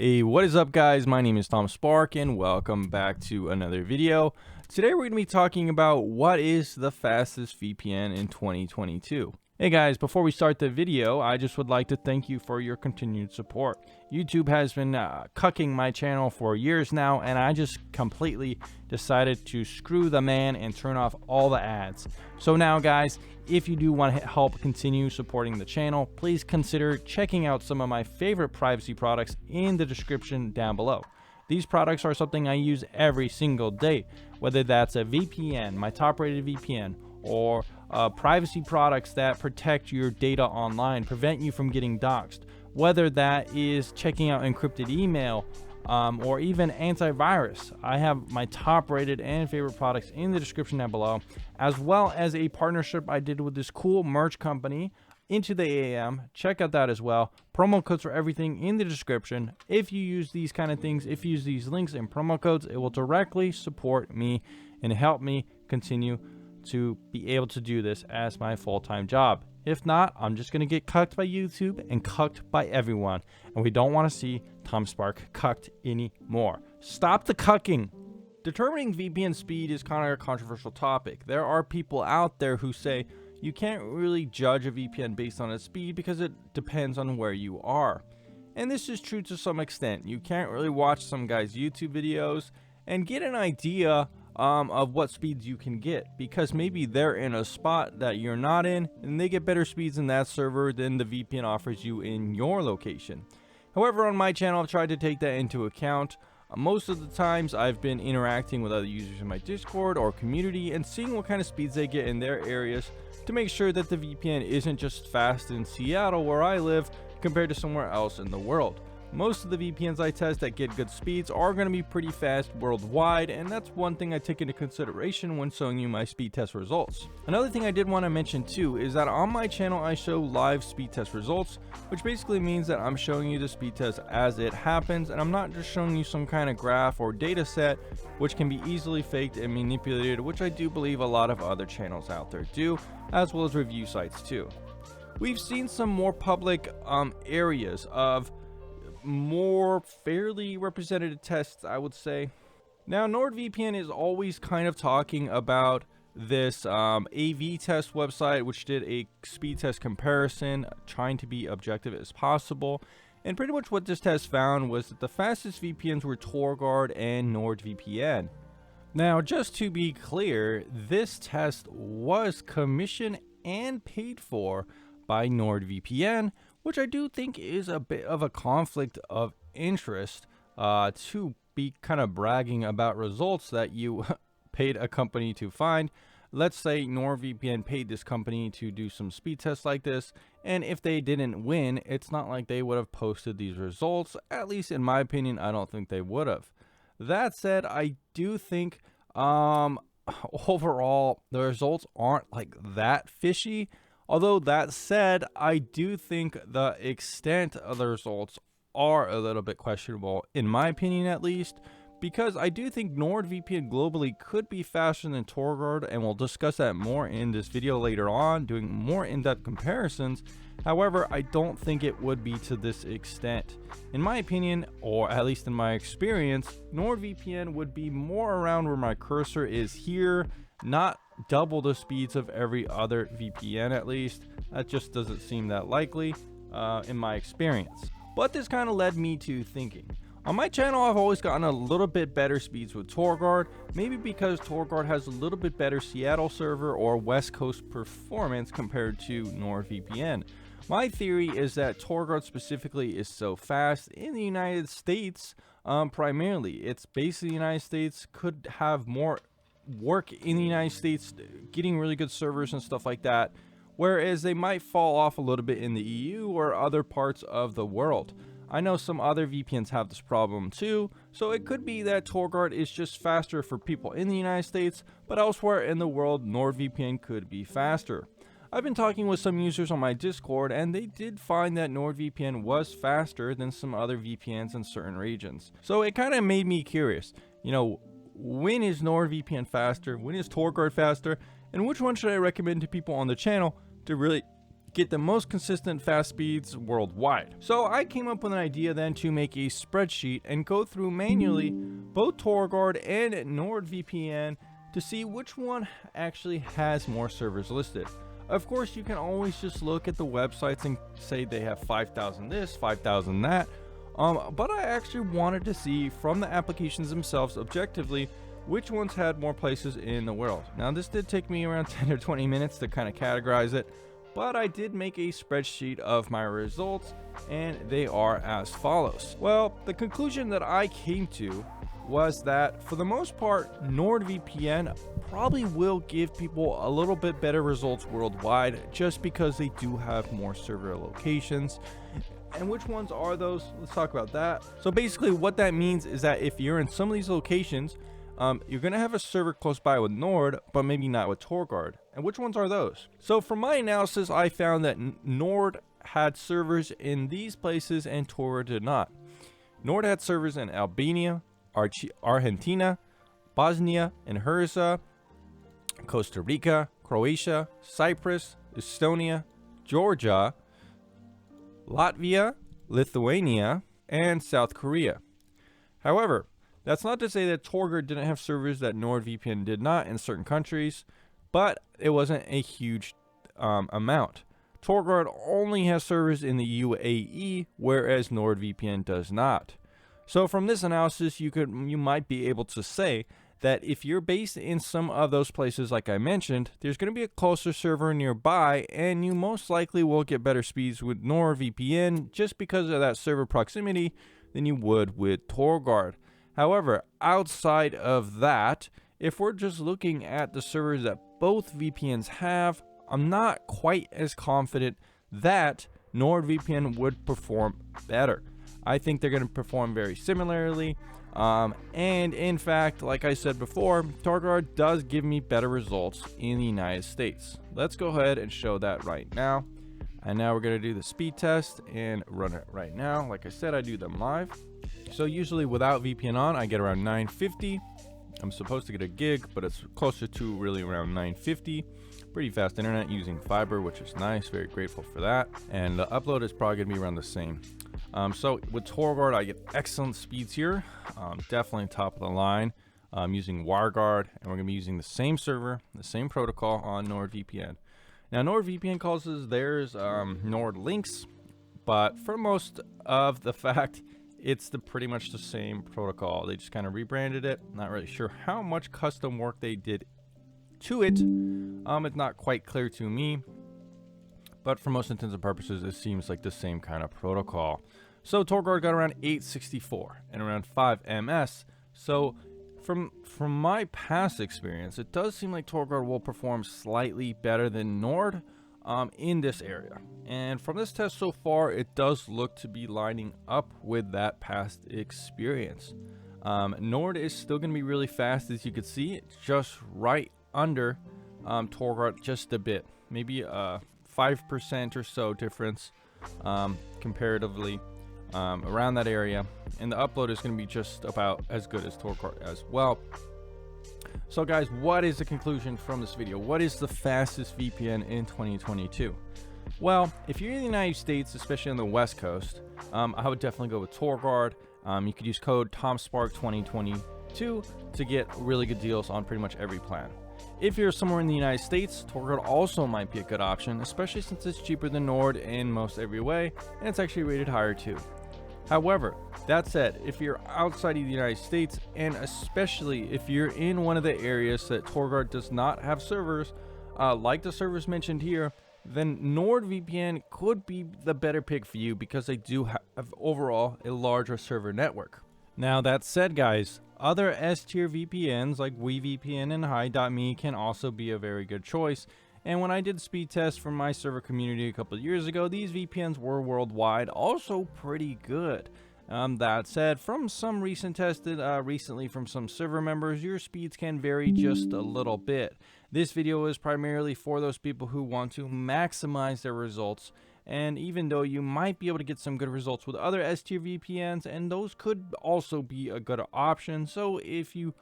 Hey, what is up guys? My name is Tom Spark and welcome back to another video. Today we're going to be talking about what is the fastest VPN in 2022. Hey guys, before we start the video, I just would like to thank you for your continued support. YouTube has been cucking my channel for years now, and I just completely decided to screw the man and turn off all the ads. So now guys, if you do want to help continue supporting the channel, please consider checking out some of my favorite privacy products in the description down below. These products are something I use every single day, whether that's a VPN, my top rated VPN, or privacy products that protect your data online, prevent you from getting doxxed, whether that is checking out encrypted email or even antivirus. I have my top rated and favorite products in the description down below, as well as a partnership I did with this cool merch company, Into the AM. Check out that as well. Promo codes for everything in the description. If you use these kind of things, if you use these links and promo codes, it will directly support me and help me continue to be able to do this as my full-time job. If not, I'm just going to get cucked by YouTube and cucked by everyone, and we don't want to see Tom Spark cucked anymore. Stop the cucking. Determining VPN speed is kind of a controversial topic. There are people out there who say you can't really judge a VPN based on its speed because it depends on where you are. And this is true to some extent. You can't really watch some guy's YouTube videos and get an idea of what speeds you can get, because maybe they're in a spot that you're not in and they get better speeds in that server than the VPN offers you in your location. However, on my channel, I've tried to take that into account. Most of the times I've been interacting with other users in my Discord or community and seeing what kind of speeds they get in their areas to make sure that the VPN isn't just fast in Seattle where I live compared to somewhere else in the world. Most of the VPNs I test that get good speeds are going to be pretty fast worldwide, and that's one thing I take into consideration when showing you my speed test results. Another thing I did want to mention too is that on my channel I show live speed test results, which basically means that I'm showing you the speed test as it happens, and I'm not just showing you some kind of graph or data set which can be easily faked and manipulated, which I do believe a lot of other channels out there do, as well as review sites too. We've seen some more public areas of more fairly representative tests, I would say. Now, NordVPN is always kind of talking about this AV test website, which did a speed test comparison, trying to be objective as possible. And pretty much what this test found was that the fastest VPNs were TorGuard and NordVPN. Now, just to be clear, this test was commissioned and paid for by NordVPN, which I do think is a bit of a conflict of interest to be kind of bragging about results that you paid a company to find. Let's say NordVPN paid this company to do some speed tests like this, and if they didn't win, it's not like they would have posted these results. At least in my opinion, I don't think they would have. That said, I do think overall the results aren't like that fishy. Although that said, I do think the extent of the results are a little bit questionable, in my opinion at least, because I do think NordVPN globally could be faster than TorGuard, and we'll discuss that more in this video later on, doing more in-depth comparisons. However, I don't think it would be to this extent. In my opinion, or at least in my experience, NordVPN would be more around where my cursor is here, not double the speeds of every other VPN at least. That just doesn't seem that likely in my experience. But this kind of led me to thinking. On my channel, I've always gotten a little bit better speeds with TorGuard, maybe because TorGuard has a little bit better Seattle server or West Coast performance compared to NordVPN. My theory is that TorGuard specifically is so fast in the United States, primarily. It's based in the United States, could have more work in the United States, getting really good servers and stuff like that, whereas they might fall off a little bit in the EU or other parts of the world. I know some other VPNs have this problem too, so it could be that TorGuard is just faster for people in the United States, but elsewhere in the world, NordVPN could be faster. I've been talking with some users on my Discord, and they did find that NordVPN was faster than some other VPNs in certain regions. So it kind of made me curious, you know, when is NordVPN faster? When is TorGuard faster? And which one should I recommend to people on the channel to really get the most consistent fast speeds worldwide. So I came up with an idea then to make a spreadsheet and go through manually both TorGuard and NordVPN to see which one actually has more servers listed. Of course, you can always just look at the websites and say they have 5,000 this, 5,000 that, but I actually wanted to see from the applications themselves objectively which ones had more places in the world. Now this did take me around 10 or 20 minutes to kind of categorize it, but I did make a spreadsheet of my results and they are as follows. Well, the conclusion that I came to was that for the most part, NordVPN probably will give people a little bit better results worldwide just because they do have more server locations. And which ones are those? Let's talk about that. So basically what that means is that if you're in some of these locations, you're going to have a server close by with Nord, but maybe not with TorGuard. And which ones are those? So from my analysis, I found that Nord had servers in these places and TorGuard did not. Nord had servers in Albania, Argentina, Bosnia and Herzegovina, Costa Rica, Croatia, Cyprus, Estonia, Georgia, Latvia, Lithuania, and South Korea. However, that's not to say that TorGuard didn't have servers that NordVPN did not in certain countries, but it wasn't a huge amount. TorGuard only has servers in the UAE, whereas NordVPN does not. So from this analysis, you might be able to say that if you're based in some of those places like I mentioned, there's going to be a closer server nearby, and you most likely will get better speeds with NordVPN just because of that server proximity than you would with TorGuard. However, outside of that, if we're just looking at the servers that both VPNs have, I'm not quite as confident that NordVPN would perform better. I think they're going to perform very similarly. And in fact, like I said before, TorGuard does give me better results in the United States. Let's go ahead and show that right now. And now we're going to do the speed test and run it right now. Like I said, I do them live. So usually without VPN on, I get around 950. I'm supposed to get a gig, but it's closer to really around 950. Pretty fast internet using fiber, which is nice. Very grateful for that. And the upload is probably going to be around the same. So with TorGuard, I get excellent speeds here. Definitely top of the line. Using WireGuard, and we're going to be using the same server, the same protocol on NordVPN. Now NordVPN calls theirs Nord Links, but for most of the fact, it's pretty much the same protocol. They just kind of rebranded it. Not really sure how much custom work they did to it. It's not quite clear to me, but for most intents and purposes, it seems like the same kind of protocol. So TorGuard got around 864 and around 5 ms. So from my past experience, it does seem like TorGuard will perform slightly better than Nord in this area. And from this test so far, it does look to be lining up with that past experience. Nord is still going to be really fast, as you can see. It's just right under TorGuard just a bit, maybe a 5% or so difference comparatively around that area. And the upload is going to be just about as good as TorGuard as well. So guys, what is the conclusion from this video? What is the fastest VPN in 2022? Well, if you're in the United States, especially on the West Coast, I would definitely go with TorGuard. You could use code TomSpark2022 to get really good deals on pretty much every plan. If you're somewhere in the United States, TorGuard also might be a good option, especially since it's cheaper than Nord in most every way, and it's actually rated higher too. However, that said, if you're outside of the United States, and especially if you're in one of the areas that TorGuard does not have servers, like the servers mentioned here, then NordVPN could be the better pick for you because they do have overall a larger server network. Now that said, guys, other S-tier VPNs like VPN and Hi.me can also be a very good choice. And when I did speed tests from my server community a couple of years ago, these VPNs were worldwide also pretty good. That said, from some recent tested recently from some server members, your speeds can vary just a little bit. This video is primarily for those people who want to maximize their results, and even though you might be able to get some good results with other S-tier VPNs, and those could also be a good option. So if you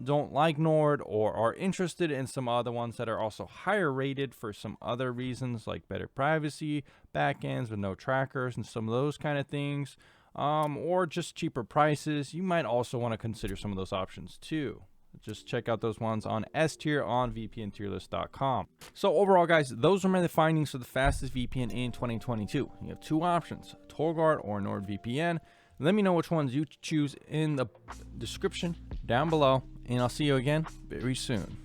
don't like Nord or are interested in some other ones that are also higher rated for some other reasons, like better privacy, backends with no trackers and some of those kind of things, or just cheaper prices, you might also want to consider some of those options too. Just check out those ones on S tier on VPNtierlist.com. So overall, guys, those are my findings for the fastest VPN in 2022. You have two options, TorGuard or NordVPN. Let me know which ones you choose in the description down below, and I'll see you again very soon.